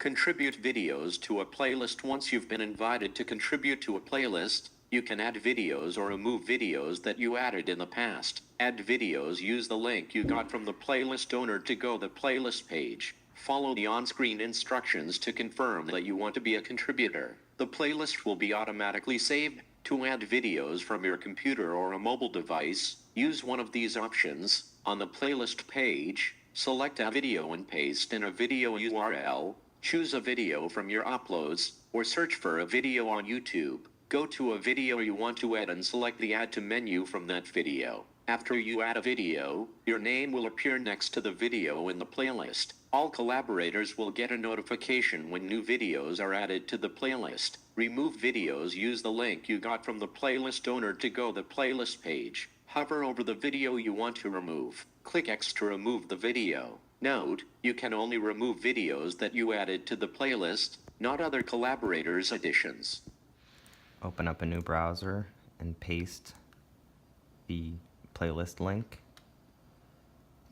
Contribute videos to a playlist. Once you've been invited to contribute to a playlist, you can add videos or remove videos that you added in the past. Add videos. Use the link you got from the playlist owner to go to the playlist page. Follow the on-screen instructions to confirm that you want to be a contributor. The playlist will be automatically saved. To add videos from your computer or a mobile device, use one of these options. On the playlist page, select a video and paste in a video URL. Choose a video from your uploads, or search for a video on YouTube. Go to a video you want to add and select the Add to menu from that video. After you add a video, your name will appear next to the video in the playlist. All collaborators will get a notification when new videos are added to the playlist. Remove videos. Use the link you got from the playlist owner to go to the playlist page. Hover over the video you want to remove. Click X to remove the video. Note, you can only remove videos that you added to the playlist, not other collaborators' additions. Open up a new browser and paste the playlist link.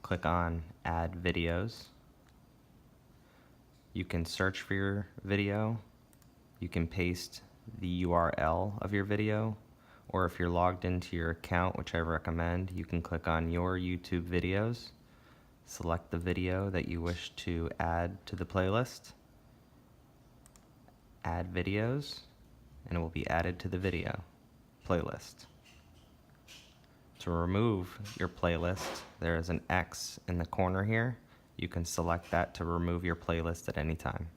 Click on Add Videos. You can search for your video. You can paste the URL of your video, or if you're logged into your account, which I recommend, you can click on Your YouTube Videos. Select the video that you wish to add to the playlist. Add videos, and it will be added to the video playlist. To remove your playlist, there is an X in the corner here. You can select that to remove your playlist at any time.